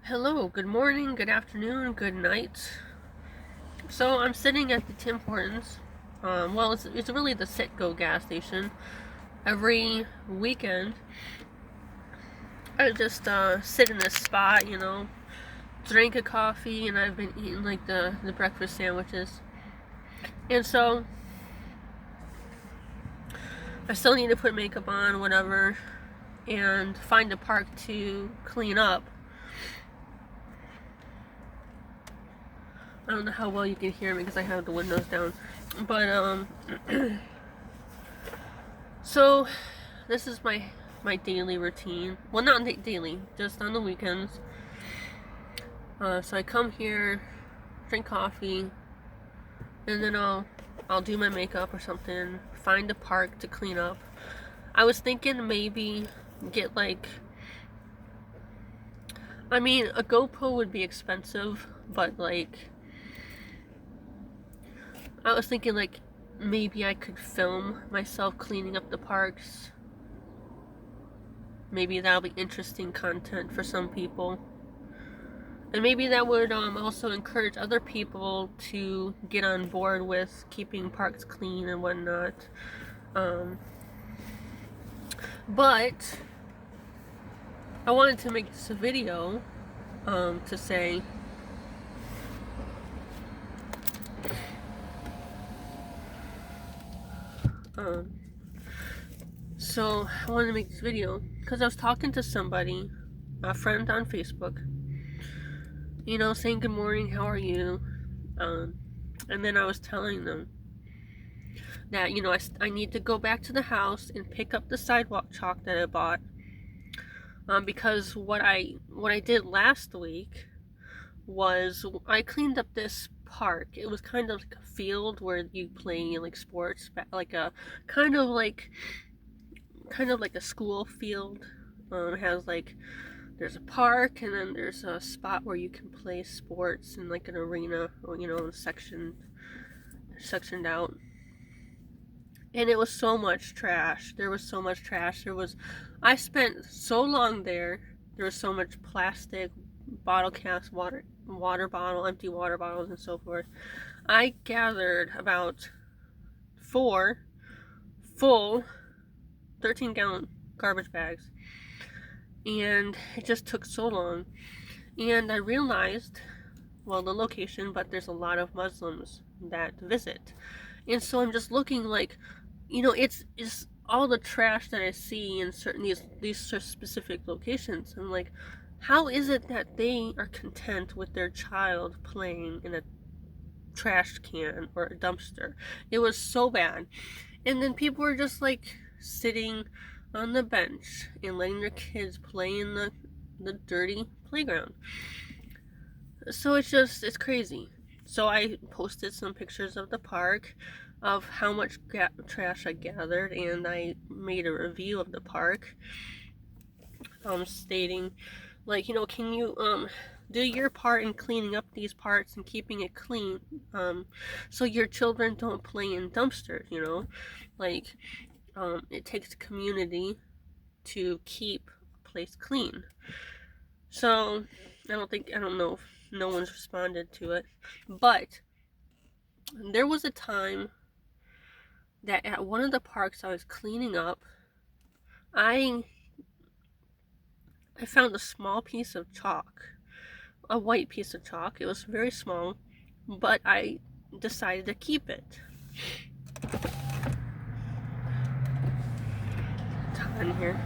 Hello, good morning, good afternoon, good night. So I'm sitting at the Tim Hortons. It's really the Citgo gas station. Every weekend, I just sit in this spot, drink a coffee, and I've been eating like the breakfast sandwiches. And so I still need to put makeup on, whatever, and find a park to clean up. I don't know how well you can hear me because I have the windows down. But so this is my daily routine. Well, not daily, just on the weekends. So I come here, drink coffee, and then I'll do my makeup or something. Find a park to clean up. I was thinking maybe get a GoPro would be expensive, but I was thinking maybe I could film myself cleaning up the parks. Maybe that'll be interesting content for some people. And maybe that would also encourage other people to get on board with keeping parks clean and whatnot. But I wanted to make this a video to say so I wanted to make this video because I was talking to somebody, a friend on Facebook, saying good morning, how are you? And then I was telling them that I need to go back to the house and pick up the sidewalk chalk that I bought, because what I did last week was I cleaned up this park. It was kind of like a field where you play like sports, like a kind of like a school field. It has there's a park, and then there's a spot where you can play sports in like an arena, or sectioned out. And it was so much trash. There was so much trash. I spent so long there. There was so much plastic, bottle caps, water bottle, empty water bottles, and so forth. I gathered about 4 full 13-gallon garbage bags. And it just took so long. And I realized, the location, but there's a lot of Muslims that visit. And so I'm just looking it's all the trash that I see in certain these specific locations. I'm like, how is it that they are content with their child playing in a trash can or a dumpster? It was so bad. And then people were just sitting on the bench and letting their kids play in the dirty playground. So it's crazy. So I posted some pictures of the park, of how much trash I gathered, and I made a review of the park, stating, can you do your part in cleaning up these parts and keeping it clean, so your children don't play in dumpsters. It takes a community to keep a place clean. So I don't know if no one's responded to it, but there was a time that at one of the parks I was cleaning up, I found a small piece of chalk, a white piece of chalk. It was very small, but I decided to keep it. On here.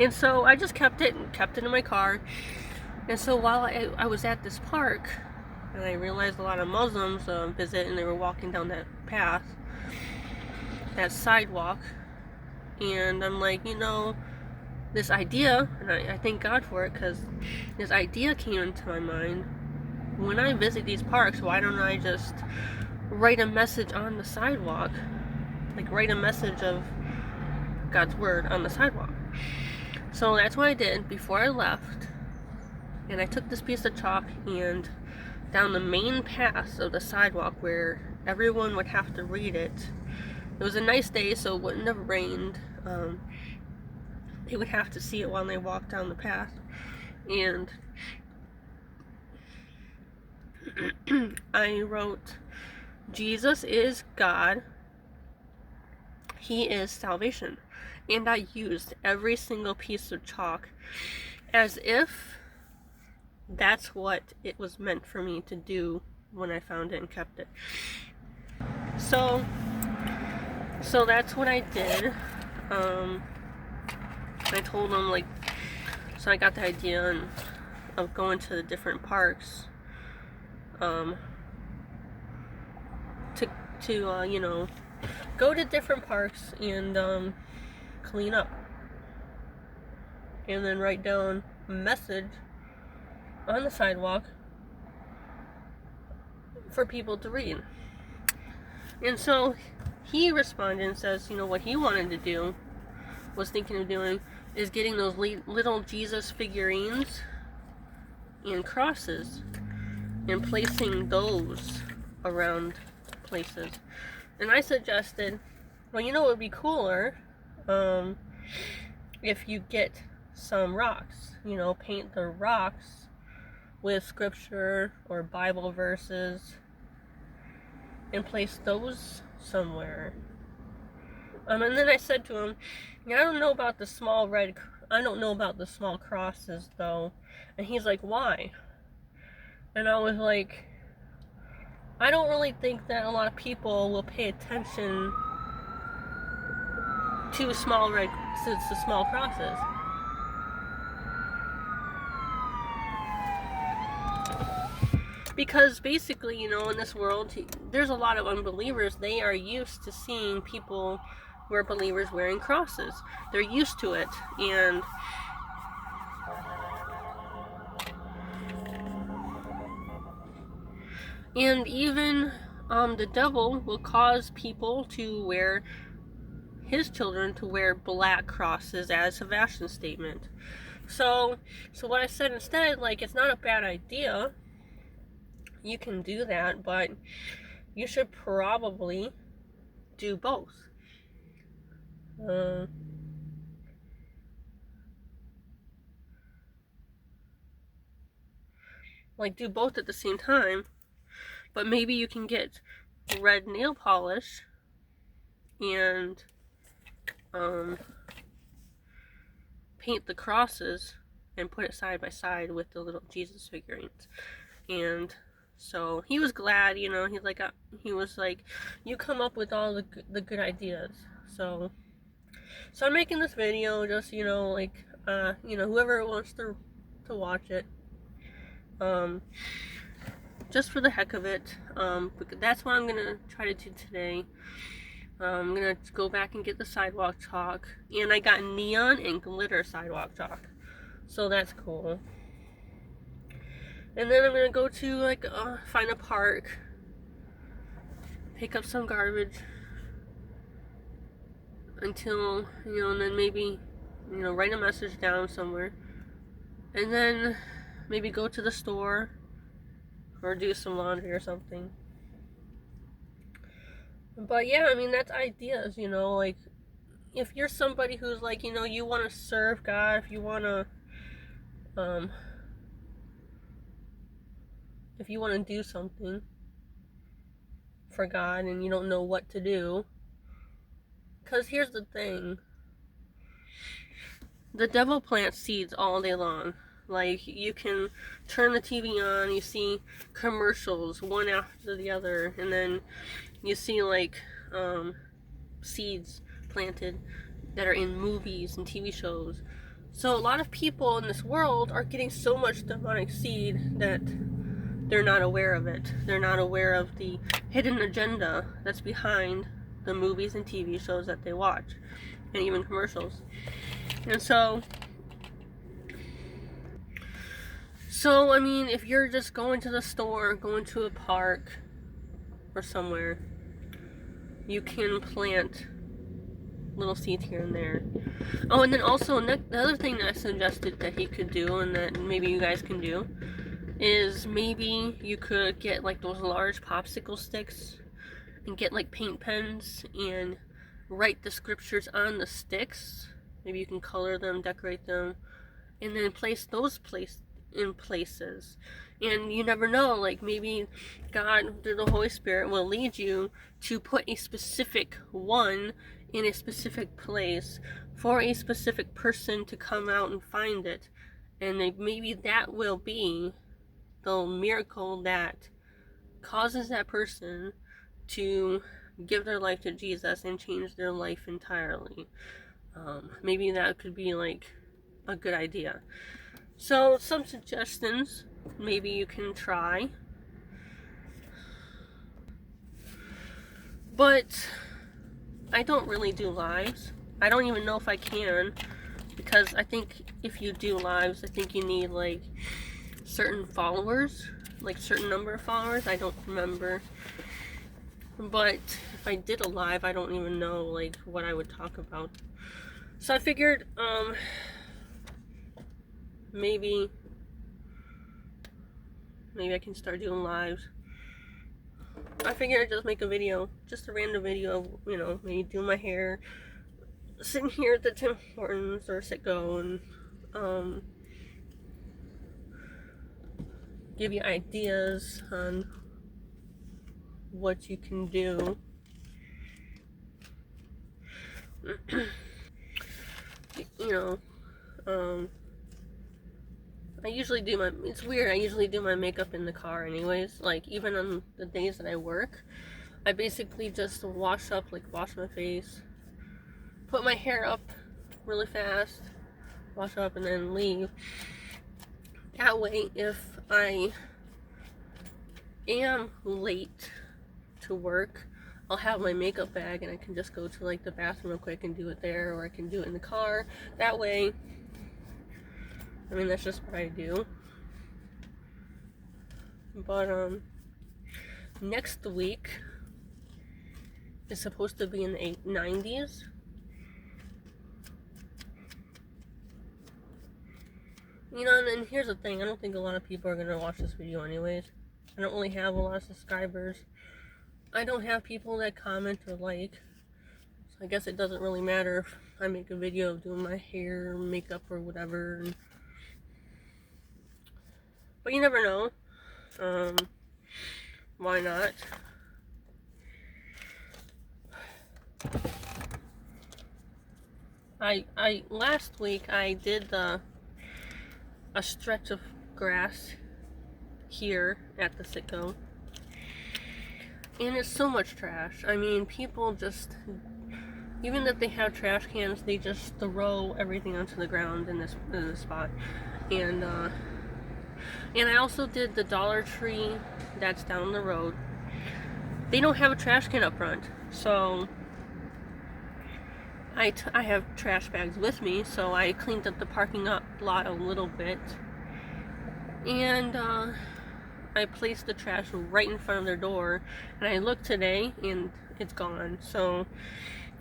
And so I just kept it in my car. And so while I was at this park, and I realized a lot of Muslims visit, and they were walking down that path, that sidewalk, and I'm like, this idea, and I thank God for it, because this idea came into my mind. When I visit these parks, why don't I just write a message on the sidewalk? Write a message of God's word on the sidewalk. So that's what I did before I left. And I took this piece of chalk and down the main path of the sidewalk where everyone would have to read it. It was a nice day, so it wouldn't have rained. They would have to see it while they walked down the path. And I wrote, Jesus is God. He is salvation. And I used every single piece of chalk as if that's what it was meant for me to do when I found it and kept it. So that's what I did. I told them, like, so I got the idea of going to the different parks, to you know, go to different parks and clean up, and then write down a message on the sidewalk for people to read. And so he responded and says, you know, what he wanted to do, was thinking of doing, is getting those little Jesus figurines and crosses and placing those around places. And I suggested, well, you know what would be cooler, if you get some rocks, you know, paint the rocks with scripture or Bible verses and place those somewhere. And then I said to him, yeah, I don't know about the small crosses though. And he's like, why? And I was like, I don't really think that a lot of people will pay attention to small crosses. Because basically, you know, in this world, there's a lot of unbelievers. They are used to seeing people who are believers wearing crosses. They're used to it. And even the devil will cause people to wear, his children to wear black crosses as a fashion statement. So what I said instead, like, it's not a bad idea. You can do that, but you should probably do both. Like, do both at the same time, but maybe you can get red nail polish and paint the crosses and put it side by side with the little Jesus figurines. And so he was glad, you know, he was like, you come up with all the good ideas. So I'm making this video just, you know, like, you know, whoever wants to watch it, just for the heck of it. That's what I'm gonna try to do today. I'm gonna go back and get the sidewalk chalk, and I got neon and glitter sidewalk chalk, so that's cool. And then I'm gonna go to, like, find a park, pick up some garbage until, you know, and then maybe, you know, write a message down somewhere, and then maybe go to the store or do some laundry or something. But yeah, I mean, that's ideas, you know, like, if you're somebody who's like, you know, you want to serve God, if you want to do something for God and you don't know what to do, because here's the thing, the devil plants seeds all day long. Like, you can turn the TV on, you see commercials one after the other, and then you see, like, seeds planted that are in movies and TV shows. So a lot of people in this world are getting so much demonic seed that they're not aware of it. They're not aware of the hidden agenda that's behind the movies and TV shows that they watch, and even commercials. And so I mean, if you're just going to the store, going to a park or somewhere, you can plant little seeds here and there. Oh, and then also, the other thing that I suggested that he could do, and that maybe you guys can do, is maybe you could get, like, those large popsicle sticks and get, like, paint pens and write the scriptures on the sticks. Maybe you can color them, decorate them, and then place those in places. And you never know, like maybe God through the Holy Spirit will lead you to put a specific one in a specific place for a specific person to come out and find it. And maybe that will be the miracle that causes that person to give their life to Jesus and change their life entirely. Maybe that could be like a good idea. So some suggestions maybe you can try. But I don't really do lives. I don't even know if I can, because I think if you do lives, I think you need like certain followers, like certain number of followers. I don't remember. But if I did a live, I don't even know like what I would talk about. So I figured maybe I can start doing lives. I figured I'd just make a video, just a random video, you know, maybe do my hair, sitting here at the Tim Hortons or Citgo, and give you ideas on what you can do. You know, I usually do my, it's weird, I usually do my makeup in the car anyways. Like, even on the days that I work, I basically just wash my face, put my hair up really fast, wash up, and then leave. That way, if I am late to work, I'll have my makeup bag and I can just go to like the bathroom real quick and do it there, or I can do it in the car. That way, I mean, that's just what I do. But next week is supposed to be in the 90s. You know, and here's the thing, I don't think a lot of people are going to watch this video anyways. I don't really have a lot of subscribers. I don't have people that comment or like. So I guess it doesn't really matter if I make a video of doing my hair, makeup, or whatever. But you never know. Why not? Last week I did a stretch of grass here at the Citgo, and it's so much trash. I mean, people just, even if they have trash cans, they just throw everything onto the ground in this spot. And I also did the Dollar Tree that's down the road. They don't have a trash can up front, so I have trash bags with me, so I cleaned up the parking lot a little bit, and I placed the trash right in front of their door, and I looked today and it's gone. So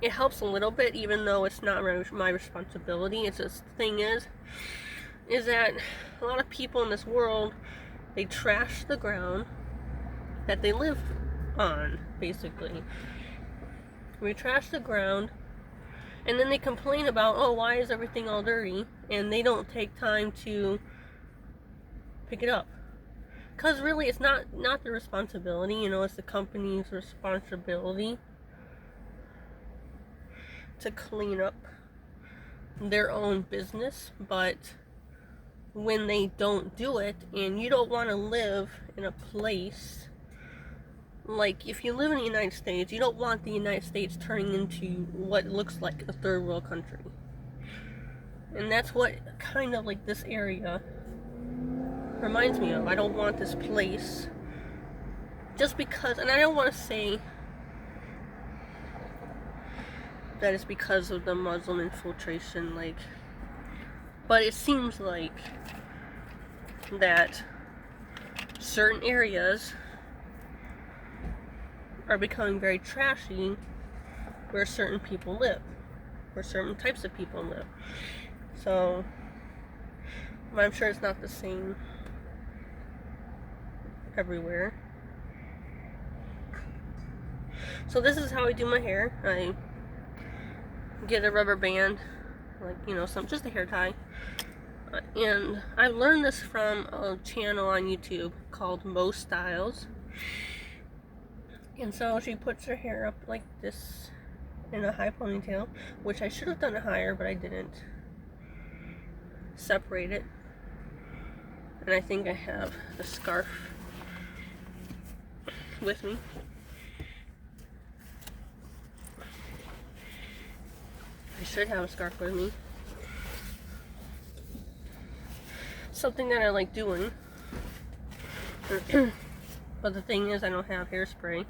it helps a little bit, even though it's not my responsibility. It's just, the thing is that a lot of people in this world, they trash the ground that they live on, basically. We trash the ground, and then they complain about, oh, why is everything all dirty? And they don't take time to pick it up. Because really, it's not their responsibility, you know, it's the company's responsibility to clean up their own business. But when they don't do it, and you don't want to live in a place, like, if you live in the United States, you don't want the United States turning into what looks like a third world country. And that's what kind of like this area reminds me of. I don't want this place, just because, and I don't want to say that it's because of the Muslim infiltration, like, but it seems like that certain areas are becoming very trashy where certain people live, where certain types of people live. So I'm sure it's not the same everywhere. So this is how I do my hair. I get a rubber band, like, you know, just a hair tie, And I learned this from a channel on YouTube called Mo Styles. And so she puts her hair up like this in a high ponytail, which I should have done it higher, but I didn't. Separate it. And I think I have the scarf with me. I should have a scarf with me. Something that I like doing. But the thing is, I don't have hairspray.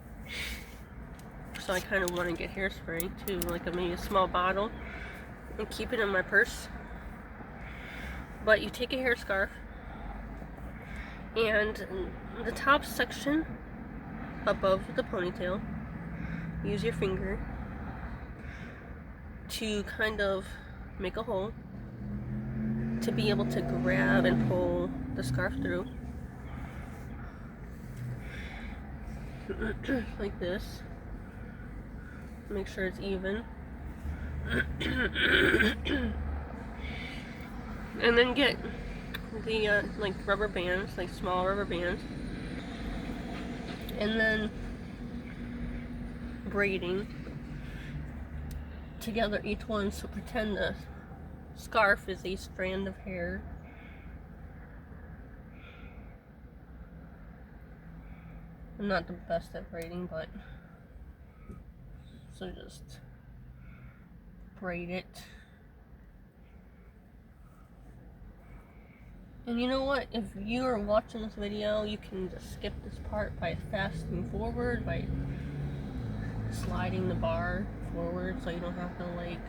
So I kind of want to get hairspray too, like maybe a small bottle, and keep it in my purse. But you take a hair scarf, and the top section above the ponytail, use your finger to kind of make a hole to be able to grab and pull the scarf through. Like this. Make sure it's even. And then get the like rubber bands, like small rubber bands, and then braiding together each one. So pretend the scarf is a strand of hair. I'm not the best at braiding, but so just braid it. And you know what? If you are watching this video, you can just skip this part by fasting forward, by sliding the bar forward, so you don't have to like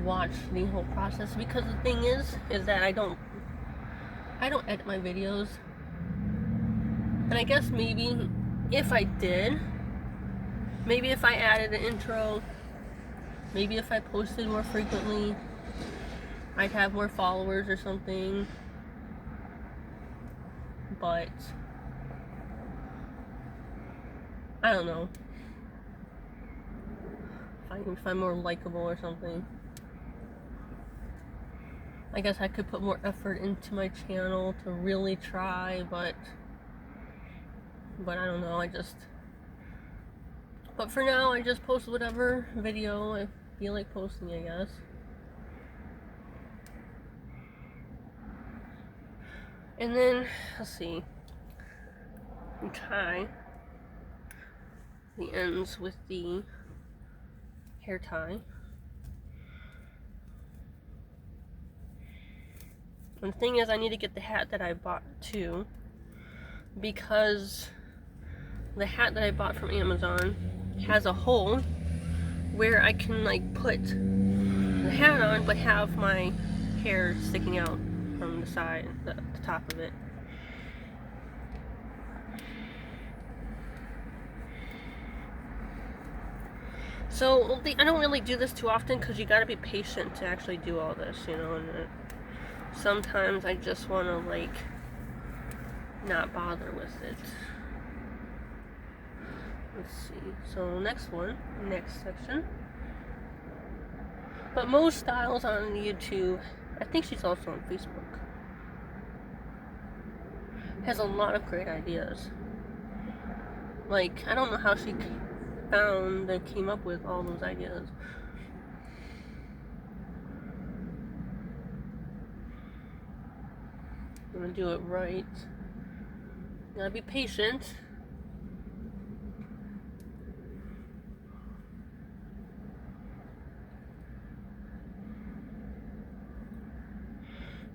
watch the whole process. Because the thing is that I don't edit my videos. And I guess maybe if I did, maybe if I added an intro, maybe if I posted more frequently, I'd have more followers or something. But I don't know. If I'm more likable or something. I guess I could put more effort into my channel to really try, but I don't know, but for now, I just post whatever video I feel like posting, I guess. And then, let's see, you tie the ends with the hair tie. And the thing is, I need to get the hat that I bought too, because the hat that I bought from Amazon has a hole where I can like put the hat on but have my hair sticking out from the side, the top of it. So I don't really do this too often because you gotta be patient to actually do all this, you know, and sometimes I just want to like not bother with it. Let's see. So next section. But Mo Styles on YouTube, I think she's also on Facebook, has a lot of great ideas. Like, I don't know how she came up with all those ideas. I'm gonna do it right. You gotta be patient.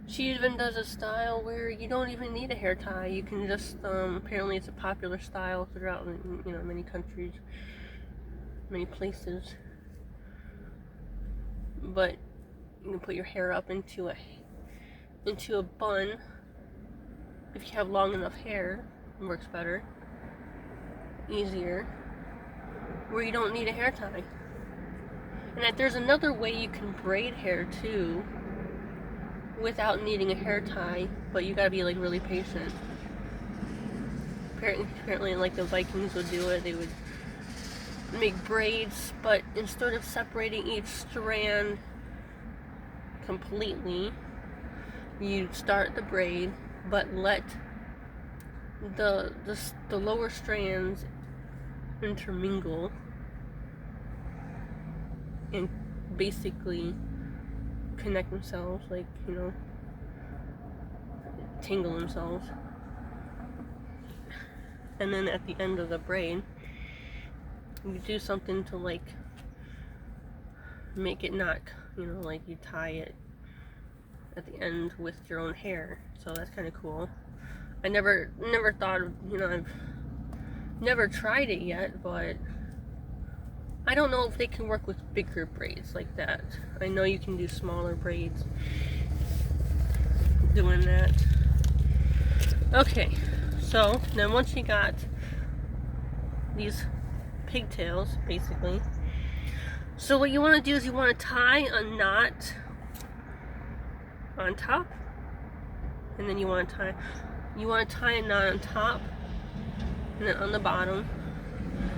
She even does a style where you don't even need a hair tie. You can just, apparently it's a popular style throughout, you know, many countries, many places. But you can put your hair up into a bun. If you have long enough hair, it works better, easier, where you don't need a hair tie. And there's another way you can braid hair too, without needing a hair tie, but you gotta be like really patient. Apparently like the Vikings would do it. They would make braids, but instead of separating each strand completely, you start the braid, but let the lower strands intermingle and basically connect themselves, like, you know, tangle themselves. And then at the end of the braid, you do something to like make it not, you know, like you tie it at the end with your own hair. So that's kind of cool. I never thought of, you know, I've never tried it yet, but I don't know if they can work with bigger braids like that. I know you can do smaller braids doing that. Okay, so then once you got these pigtails, basically, so what you want to do is you want to tie a knot on top, and then you want to tie a knot on top, and then on the bottom,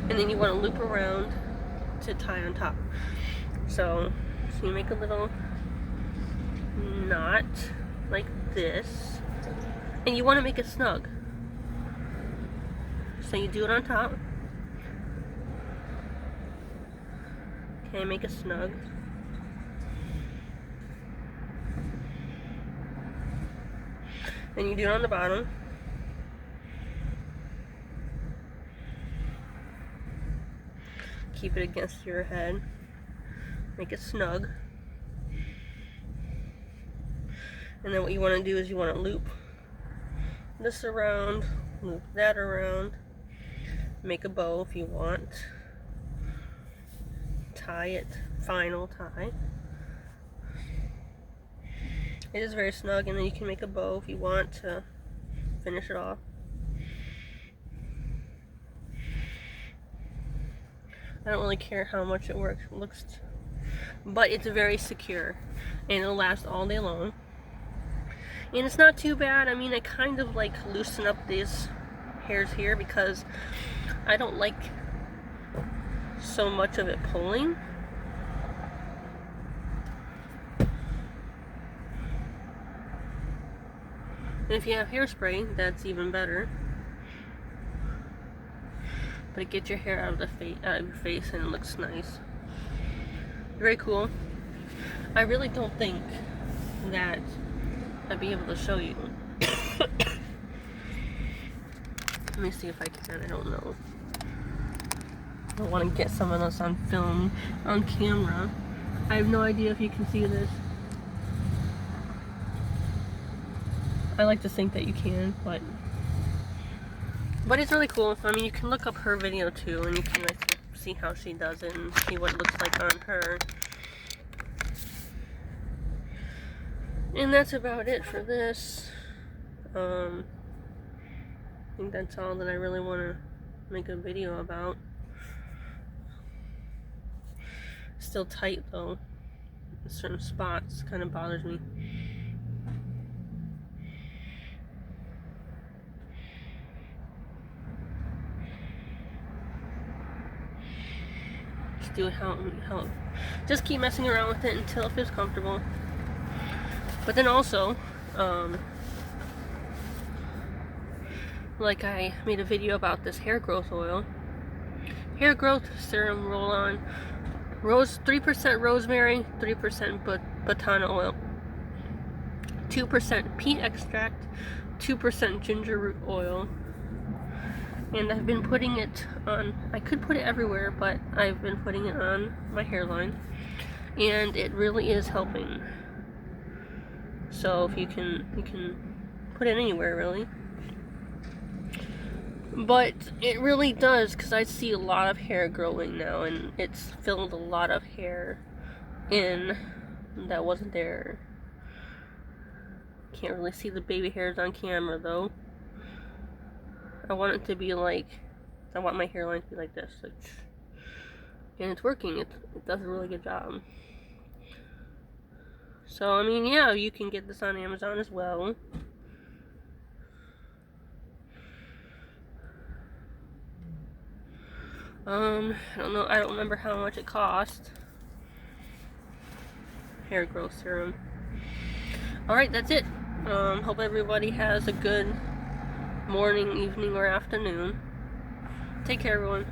and then you want to loop around to tie on top. So you make a little knot like this, and you want to make it snug. So you do it on top. Okay, make it snug. And you do it on the bottom. Keep it against your head. Make it snug. And then what you want to do is you want to loop this around, loop that around, make a bow if you want, tie it, final tie. It is very snug, and then you can make a bow if you want to finish it off. I don't really care how much it looks, but it's very secure, and it'll last all day long. And it's not too bad. I mean, I kind of like loosen up these hairs here because I don't like so much of it pulling. And if you have hairspray, that's even better. But it gets your hair out of your face, and it looks nice. Very cool. I really don't think that I'd be able to show you. Let me see if I can. I don't know. I want to get some of this on film, on camera. I have no idea if you can see this. I like to think that you can, but it's really cool. I mean, you can look up her video too, and you can like see how she does it and see what it looks like on her. And that's about it for this. I think that's all that I really want to make a video about. Still tight though. In certain spots kind of bothers me. Just do it how just keep messing around with it until it feels comfortable. But then also, like I made a video about this hair growth oil. Hair growth serum roll-on. 3% rosemary, 3% batana oil, 2% peat extract, 2% ginger root oil. And I've been putting it on, I could put it everywhere, but I've been putting it on my hairline. And it really is helping. So if you can put it anywhere really. But it really does, because I see a lot of hair growing now, and it's filled a lot of hair in that wasn't there. Can't really see the baby hairs on camera though. I want it to be like, I want my hairline to be like this, and it's working. It does a really good job. So I mean, yeah, you can get this on Amazon as well. I don't know, I don't remember how much it cost. Hair growth serum. Alright, that's it. Hope everybody has a good morning, evening, or afternoon. Take care, everyone.